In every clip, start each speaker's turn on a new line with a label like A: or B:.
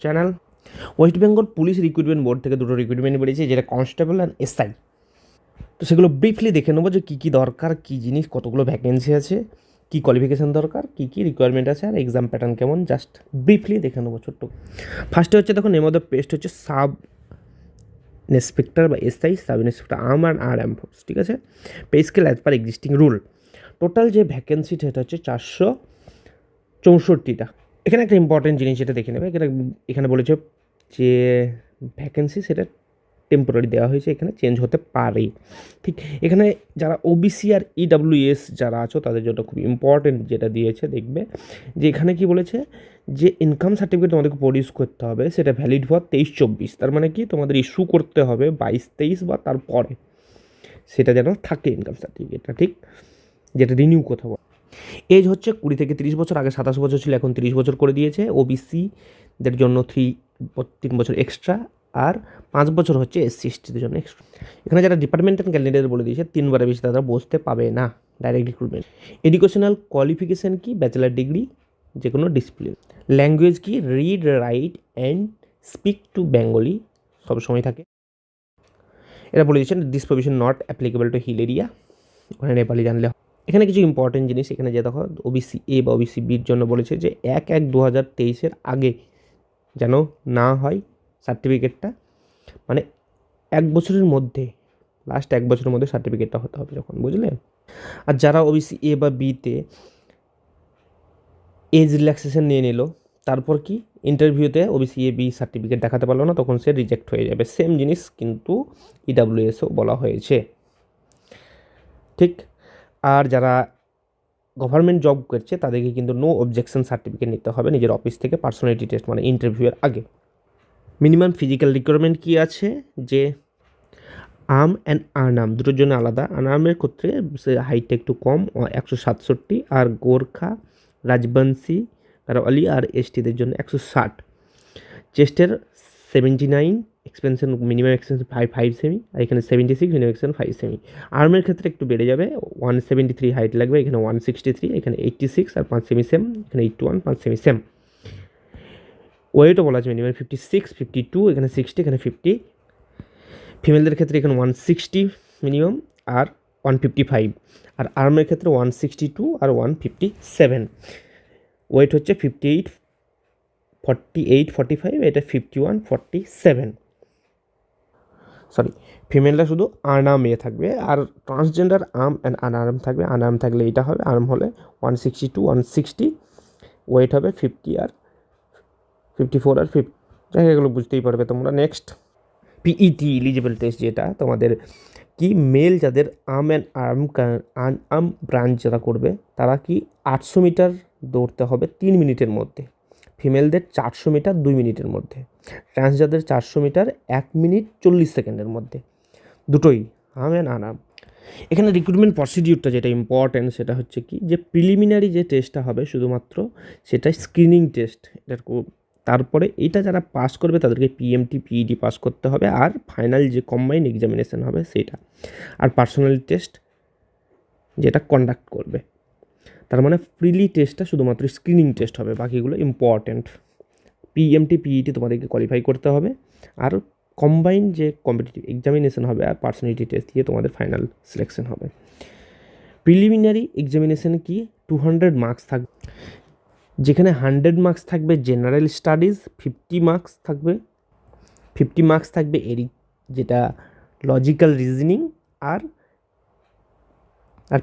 A: Channel West Bengal police recruitment board থেকে দুটো recruitment বেরিয়েছে, যেটা কনস্টেবল অ্যান্ড এসআই। তো সেগুলো ব্রিফলি দেখে নেবো যে কী কী দরকার, কী জিনিস, কতগুলো ভ্যাকেন্সি আছে, কী কোয়ালিফিকেশান দরকার, কী কী রিকোয়ারমেন্ট আছে, আর এক্সাম প্যাটার্ন কেমন, জাস্ট ব্রিফলি দেখে নেবো ছোট্ট। ফার্স্টে হচ্ছে দেখো, নেম অফ দ্য পেস্ট হচ্ছে সাব ইন্সপেক্টর বা SI, sub inspector arm and arm force, ঠিক আছে। Pay scale as per existing rule. Total যে ভ্যাকেন্সি সেটা হচ্ছে 464টা। এখানে একটা ইম্পর্টেন্ট জিনিস যেটা দেখে নেবে, এখানে বলেছে যে ভ্যাকেন্সি সেটা টেম্পোরারি দেওয়া হয়েছে, এখানে চেঞ্জ হতে পারে। ঠিক, এখানে যারা ওবিসি আর ইডাব্লিউএস যারা আছো তাদের জন্য খুব ইম্পর্টেন্ট যেটা দিয়েছে, দেখবে যে এখানে কি বলেছে যে ইনকাম সার্টিফিকেট তোমাদেরকে প্রডিউস করতে হবে, সেটা ভ্যালিড হওয়া 23-24। তার মানে কি তোমাদের ইস্যু করতে হবে 22-23 বা তারপরে, সেটা যেন থাকে ইনকাম সার্টিফিকেটটা, ঠিক, যেটা রিনিউ করতে হবে। এজ হচ্ছে 20 থেকে 30 বছর, আগে 27 বছর ছিল, এখন 30 বছর করে দিয়েছে। ওবিসিদের জন্য 3 বছর এক্সট্রা, আর 5 বছর হচ্ছে এসসি এসটিদের জন্য এক্সট্রা। এখানে যারা ডিপার্টমেন্টাল ক্যান্ডিডেট বলে দিয়েছে 3বারের বেশি তারা বসতে পাবে না, ডাইরেক্ট রিক্রুটমেন্ট। এডুকেশনাল কোয়ালিফিকেশান কি, ব্যাচেলার ডিগ্রি যে কোনো ডিসিপ্লিন। ল্যাঙ্গুয়েজ কি, read, write and speak to Bengali সবসময় থাকে। এটা বলে দিচ্ছেন this provision not applicable to hill area, ওখানে নেপালি জানলে। এখানে কিছু ইম্পর্টেন্ট জিনিস, এখানে যে দেখো ওবিসি এ বা ওবিসি বির জন্য বলেছে যে 1/1/2023 আগে যেন না হয় সার্টিফিকেটটা, মানে 1 বছরের মধ্যে, লাস্ট 1 বছরের মধ্যে সার্টিফিকেটটা হতে হবে যখন, বুঝলে। আর যারা ওবিসি এ বা বিতে এজ রিল্যাক্সেশন নিয়ে নিল, তারপর কি ইন্টারভিউতে ওবিসি এ বি সার্টিফিকেট দেখাতে পারলো না, তখন সে রিজেক্ট হয়ে যাবে। সেম জিনিস কিন্তু ইডাব্লিউএসও বলা হয়েছে, ঠিক। আর যারা গভর্নমেন্ট জব করছে তাদেরকে কিন্তু নো অবজেকশন সার্টিফিকেট নিতে হবে নিজের অফিস থেকে, পার্সোনালিটি টেস্ট মানে ইন্টারভিউয়ের আগে। মিনিমাম ফিজিক্যাল রিকোয়ারমেন্ট কী আছে, যে আর্ম অ্যান্ড আর্নাম দুটোর জন্য আলাদা। আর্নামের ক্ষেত্রে সে হাইটটা একটু কম, 167, আর গোর্খা, রাজবংশী, গারোয়ালি আর এসটিদের জন্য 160। চেস্টের 79, এক্সপেনশন মিনিমাম এক্সপেনশন 5 সেমি, আর এখানে 76, মিনিমাম এক্সপেনশন 5 সেমি। আর্মের ক্ষেত্রে একটু বেড়ে যাবে, 173 হাইট লাগবে, এখানে 163, এখানে 86 আর 5 সেমি সেম, এখানে 81, 5 সেমি সেম। ওয়েটও বলা আছে মিনিমাম 56, 52, এখানে 60, এখানে 50। ফিমেলদের ক্ষেত্রে এখানে 160 মিনিমাম আর 155, আর আর্মের ক্ষেত্রে 162 আর 157। ওয়েট হচ্ছে 58, 48, 45, এটা 51, 47। সরি, ফিমেলরা শুধু আর্ম এ থাকবে, আর ট্রান্সজেন্ডার আর্ম অ্যান্ড আনআর্ম থাকবে। আনআর্ম থাকলে এটা হবে, আর্ম হলে 162, 160, ওয়েট হবে 50 আর 54 আর 50। যাই এগুলো বুঝতেই পারবে তোমরা। নেক্সট পিইটি এলিজিবল টেস্ট, যেটা তোমাদের কি মেল যাদের আর্ম অ্যান্ড আর্ম ব্রাঞ্চ যারা করবে তারা কি 800 মিটার দৌড়তে হবে 3 মিনিটের মধ্যে, ফিমেলদের 400 মিটার 2 মিনিটের মধ্যে, ট্রান্সজারদের 400 মিটার 1 মিনিট 40 সেকেন্ডের মধ্যে, দুটোই আর্ম অ্যান্ড আনআর্ম। এখানে রিক্রুটমেন্ট প্রসিডিউরটা যেটা ইম্পর্ট্যান্ট সেটা হচ্ছে কি, যে প্রিলিমিনারি যে টেস্টটা হবে শুধুমাত্র সেটা স্ক্রিনিং টেস্ট, এটার তারপরে এটা যারা পাস করবে তাদেরকে পিএমটি পিইডি পাস করতে হবে, আর ফাইনাল যে কম্বাইন্ড এক্সামিনেশন হবে সেটা, আর পার্সোনালিটি টেস্ট যেটা কন্ডাক্ট করবে। তার মানে প্রিলি টেস্টটা শুধুমাত্র স্ক্রিনিং টেস্ট হবে, বাকিগুলো ইম্পর্ট্যান্ট। পিএমটি পিইটি তোমাদেরকে কোয়ালিফাই করতে হবে, আর কম্বাইন্ড যে কম্পিটিটিভ এক্সামিনেশন হবে আর পার্সোনালিটি টেস্ট দিয়ে তোমাদের ফাইনাল সিলেকশন হবে। প্রিলিমিনারি এক্সামিনেশানে কি 200 মার্কস থাকবে, যেখানে 100 মার্কস থাকবে জেনারেল স্টাডিজ, 50 মার্কস থাকবে যেটা লজিক্যাল রিজনিং, আর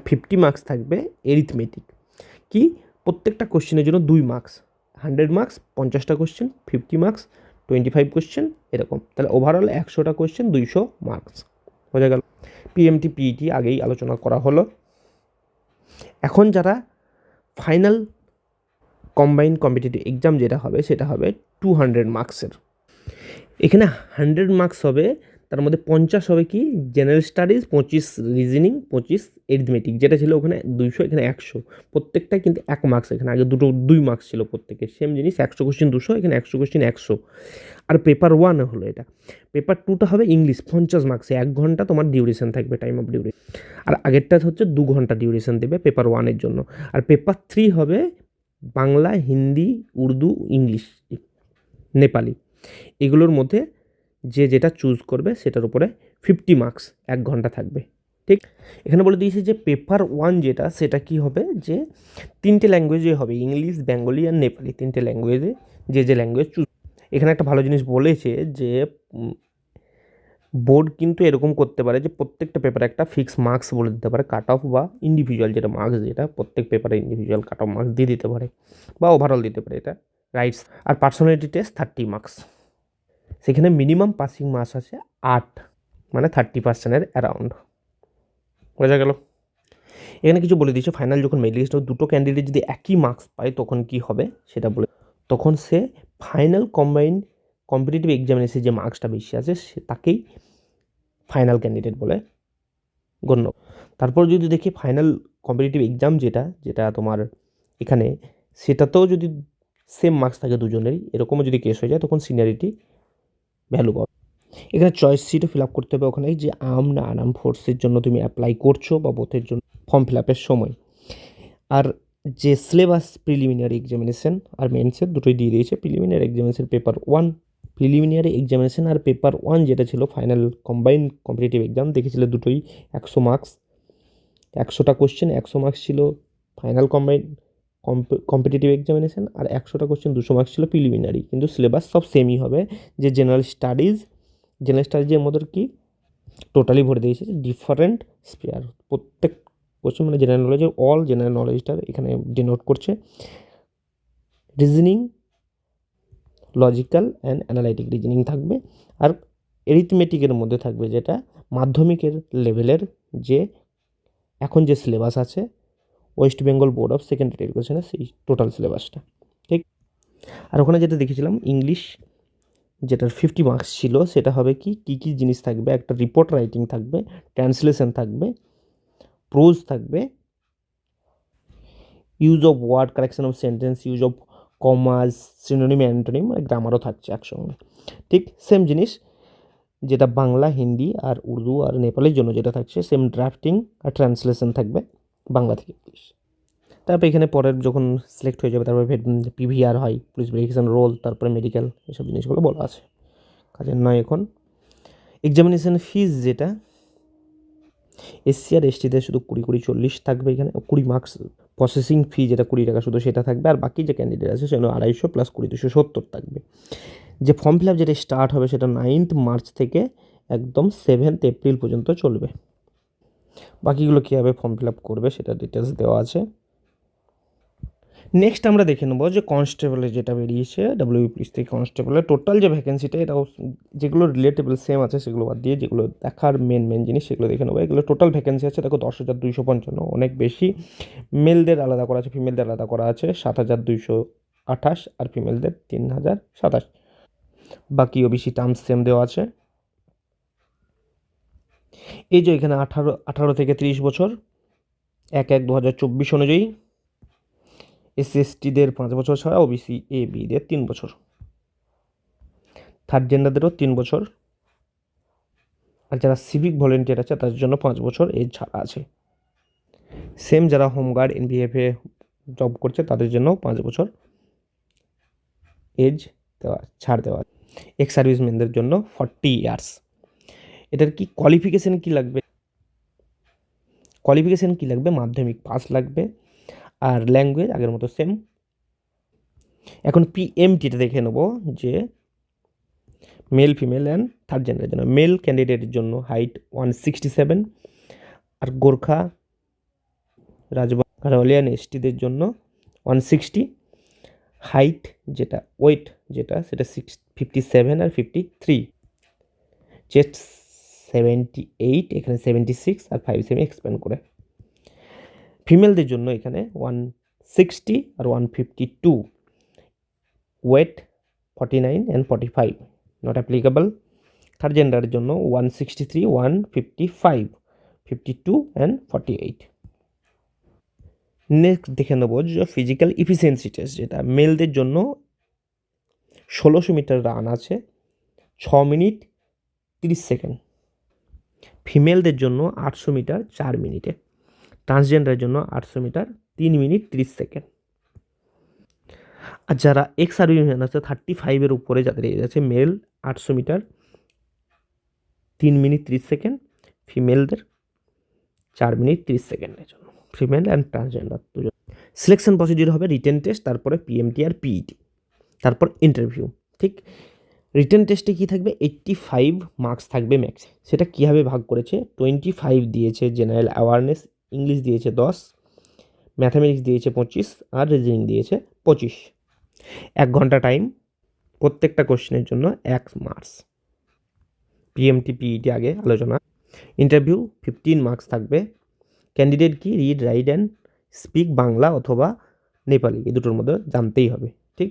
A: 50 মার্কস থাকবে এরিথমেটিক। কি প্রত্যেকটা কোশ্চেনের জন্য 2 মার্কস, 100 মার্কস 50টা কোশ্চেন, 50 মার্কস 25 কোশ্চেন, এরকম। তাহলে ওভারঅল 100টা কোশ্চেন 200 মার্কস, বোঝা গেল। পিএমটি পিইটি আগেই আলোচনা করা হলো। এখন যারা ফাইনাল কম্বাইন্ড কম্পিটিটিভ এক্সাম যেটা হবে সেটা হবে 200 মার্কসের। এখানে 100 মার্কস হবে, তার মধ্যে 50 হবে কি জেনারেল স্টাডিজ, 25 রিজনিং, 25 এরিথমেটিক, যেটা ছিল ওখানে 200, এখানে 100। প্রত্যেকটাই কিন্তু 1 মার্কস, এখানে আগে 2 মার্কস ছিল প্রত্যেকের, সেম জিনিস 100 কোশ্চেন 200, এখানে 100 কোশ্চেন 100। আর পেপার 1 হলো এটা। পেপার 2টা হবে ইংলিশ, 50 মার্কসে, 1 ঘন্টা তোমার ডিউরেশন থাকবে, টাইম অফ ডিউরেশন। আর আগেরটা হচ্ছে 2 ঘন্টা ডিউরেশন দেবে পেপার 1-এর জন্য। আর পেপার 3 হবে বাংলা, হিন্দি, উর্দু, ইংলিশ, নেপালি। এগুলোর মধ্যে যে যেটা চুজ করবে সেটার উপরে 50 মার্কস 1 ঘন্টা থাকবে। ঠিক, এখানে বলে দিয়েছে যে পেপার 1 যেটা সেটা কি হবে, যে 3টে ল্যাঙ্গুয়েজে হবে, ইংলিশ, বেঙ্গলি আর নেপালি, 3টে ল্যাঙ্গুয়েজে যে ল্যাঙ্গুয়েজ চুজ। এখানে একটা ভালো জিনিস বলেছে যে বোর্ড কিন্তু এরকম করতে পারে যে প্রত্যেকটা পেপারে একটা ফিক্স মার্কস বলে দিতে পারে, কাট অফ বা ইন্ডিভিজুয়াল যেটা মার্কস, যেটা প্রত্যেক পেপারে ইন্ডিভিজুয়াল কাট অফ মার্কস দিয়ে দিতে পারে বা ওভারঅল দিতে পারে, এটা রাইটস। আর পার্সোনালিটি টেস্ট 30 মার্কস, সেখানে মিনিমাম পাসিং মার্কস আছে 8, মানে 30%-এর অ্যারাউন্ড। বোঝা গেল? এখানে কিছু বলে দিয়েছে, ফাইনাল যখন মেরিট লিস্ট হবে, দুটো ক্যান্ডিডেট যদি একই মার্কস পায় তখন কি হবে সেটা বলে, তখন সে ফাইনাল কম্বাইন্ড কম্পিটিটিভ এক্সামিনেশনে যে মার্কসটা বেশি আছে সে তাকেই ফাইনাল ক্যান্ডিডেট বলে গণ্য। তারপর যদি দেখি ফাইনাল কম্পিটিটিভ এক্সাম যেটা তোমার এখানে, সেটাতেও যদি সেম মার্কস থাকে দুজনেরই, এরকমও যদি কেস হয়ে যায় তখন সিনিয়রিটি ভ্যালু পাবে। এখানে চয়েস সিটও ফিল আপ করতে হবে ওখানে, যে না আনাম ফোর্সের জন্য তুমি অ্যাপ্লাই করছো বা বোথের জন্য ফর্ম ফিল আপের সময়। আর যে সিলেবাস প্রিলিমিনারি এক্সামিনেশন আর মেন্সের দুটোই দিয়ে দিয়েছে। Preliminary examination paper 1, preliminary examination আর পেপার 1 যেটা ছিল ফাইনাল কম্বাইন্ড কম্পিটিটিভ এক্সাম, দেখেছিলে দুটোই 100 মার্কস, 100টা কোশ্চেন 100 মার্কস ছিল ফাইনাল কম্বাইন্ড কম্পিটিটিভ এক্সামিনেশন, আর 100টা কোশ্চেন 200 মার্কস ছিল প্রিলিমিনারি। কিন্তু সিলেবাস সব সেমই হবে, যে জেনারেল স্টাডিজের মধ্যে কি টোটালি ভরে দিয়েছে ডিফারেন্ট স্পেয়ার, প্রত্যেক কোশ্চেন মানে জেনারেল নলেজের অল জেনারেল নলেজটা এখানে ডিনোট করছে। Reasoning, logical and analytic reasoning থাকবে, আর এরিথমেটিকের মধ্যে থাকবে যেটা মাধ্যমিকের লেভেলের যে এখন যে সিলেবাস আছে West Bengal board of secondary এডুকেশনের, সেই টোটাল সিলেবাসটা। ঠিক, আর ওখানে যেটা দেখেছিলাম ইংলিশ যেটার 50 মার্কস ছিল, সেটা হবে কী কী জিনিস থাকবে, একটা রিপোর্ট রাইটিং থাকবে, ট্রান্সলেশন থাকবে, প্রোজ থাকবে, use of word, correction of sentence, use of commas, synonym, antonym, আর গ্রামারও থাকছে একসঙ্গে। ঠিক সেম জিনিস যেটা বাংলা, হিন্দি আর উর্দু আর নেপালের জন্য যেটা থাকছে, সেম ড্রাফটিং আর ট্রান্সলেশন থাকবে বাংলা থেকে ইংলিশ। তারপর এখানে পরের যখন সিলেক্ট হয়ে যাবে তারপরে পিভিআর হয়, পুলিশ ভেরিফিকেশন রোল, তারপরে মেডিকেল, এসব জিনিসগুলো বলা আছে, কাজের নয় এখন। এক্সামিনেশন ফিজ যেটা এসসি আর এসটিদের শুধু 20-40 থাকবে, এখানে 20 মার্কস প্রসেসিং ফি যেটা 20 টাকা শুধু সেটা থাকবে, আর বাকি যে ক্যান্ডিডেট আছে সেগুলো 250 প্লাস 20 270 থাকবে। যে ফর্ম ফিল আপ যেটা স্টার্ট হবে সেটা 9th মার্চ থেকে একদম 7th এপ্রিল পর্যন্ত চলবে। বাকিগুলো কীভাবে ফর্ম ফিল আপ করবে সেটা ডিটেলস দেওয়া আছে। নেক্সট আমরা দেখে নেবো যে কনস্টেবলের যেটা বেরিয়েছে, ডাব্লিউবি পুলিশ থেকে কনস্টেবলের টোটাল যে ভ্যাকেন্সিটা, এটাও যেগুলো রিলেটেবল সেম আছে সেগুলো বাদ দিয়ে যেগুলো দেখার মেন জিনিস সেগুলো দেখে নেবো। এগুলো টোটাল ভ্যাকেন্সি আছে দেখো 10,255, অনেক বেশি। মেলদের আলাদা করা আছে, ফিমেলদের আলাদা করা আছে 7,228, আর ফিমেলদের 3,027। বাকি ওবিসি টার্মস সেম দেওয়া আছে। এই যে এখানে 18 থেকে 30 বছর 1/1/2024 অনুযায়ী, এসসি এসটিদের 5 বছর ছাড়া, ওবিসি এ বিদের 3 বছর, থার্ড জেন্ডারদেরও 3 বছর, আর যারা সিভিক ভলেন্টিয়ার আছে তাদের জন্য 5 বছর এজ ছাড়া আছে। সেম যারা হোমগার্ড এনভিএফে জব করছে তাদের জন্য 5 বছর এজ ছাড় দেওয়া। এক্স সার্ভিসম্যানদের জন্য 40 ইয়ার্স। এটার কি কোয়ালিফিকেশান কি লাগবে, মাধ্যমিক পাস লাগবে, আর ল্যাঙ্গুয়েজ আগের মতো সেম। এখন পিএমটিটা দেখে নেবো, যে মেল, ফিমেল অ্যান্ড থার্ড জেন্ডারের জন্য। মেল ক্যান্ডিডেটের জন্য হাইট 167, আর গোর্খা, রাজবালিয়ান এসটিদের জন্য 160, হাইট যেটা ওয়েট যেটা সেটা 57 আর 53, চেস্ট 78, এখানে 76 আর 5 সেমি এক্সপ্যান্ড করে। ফিমেলদের জন্য এখানে 160 আর 152, weight 49 and 45, not applicable. Third জেন্ডারের জন্য 163, 155, 52 অ্যান্ড 48। নেক্সট দেখে নেবো যে ফিজিক্যাল ইফিসিয়েন্সি টেস্ট, যেটা মেলদের জন্য 1600 মিটার রান আছে 6 মিনিট 30 সেকেন্ড, ফিমেলদের জন্য 800 মিটার 4 মিনিটে, ট্রান্সজেন্ডারের জন্য 800 মিটার 3 মিনিট 30 সেকেন্ড। আর যারা এক্স সার্ভিসম্যান আছে 35-এর উপরে যাদের এজ আছে, মেল 800 মিটার 3 মিনিট 30 সেকেন্ড, ফিমেলদের 4 মিনিট 30 সেকেন্ডের জন্য, ফিমেল অ্যান্ড ট্রান্সজেন্ডার দুজন। সিলেকশন প্রসিডিউর হবে রিটেন টেস্ট, তারপরে পিএমটি আর পিইটি, তারপর ইন্টারভিউ। ঠিক, রিটেন টেস্টে কী থাকবে, 85 মার্কস থাকবে ম্যাক্স। সেটা কীভাবে ভাগ করেছে, 25 দিয়েছে জেনারেল অ্যাওয়ারনেস, ইংলিশ দিয়েছে 10, ম্যাথামেটিক্স দিয়েছে 25, আর রিজনিং দিয়েছে 25। 1 ঘন্টা টাইম, প্রত্যেকটা কোশ্চেনের জন্য 1 মার্কস। পিএমটি পিইটি আগে আলোচনা। ইন্টারভিউ 15 মার্কস থাকবে। ক্যান্ডিডেট কি read, write and speak Bangla অথবা নেপালি, এই দুটোর মধ্যে জানতেই হবে। ঠিক,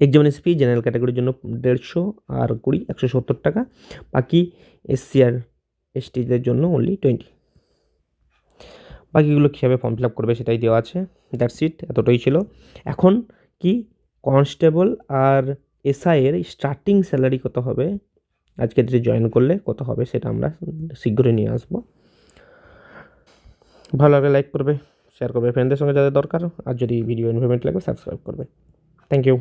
A: এক্সামিনেশন ফি জেনারেল ক্যাটাগরির জন্য 150 আর 20 170 টাকা, বাকি এসসি আর এসটিদের জন্য অনলি 20। বাকিগুলো কীভাবে ফর্ম ফিল আপ করবে সেটাই দেওয়া আছে। দ্যাটস ইট, এতটাই ছিল। এখন কি কনস্টেবল আর এসআইয়ের স্টার্টিং স্যালারি কত হবে, আজকে ডেটে জয়েন করলে কত হবে, সেটা আমরা শীঘ্রই নিয়ে আসবো। ভালো লাগলে লাইক করবে, শেয়ার করবে ফ্রেন্ডদের সঙ্গে যাদের দরকার, আর যদি ভিডিও ইনফরমেটিভ লাগে সাবস্ক্রাইব করবে। Thank you.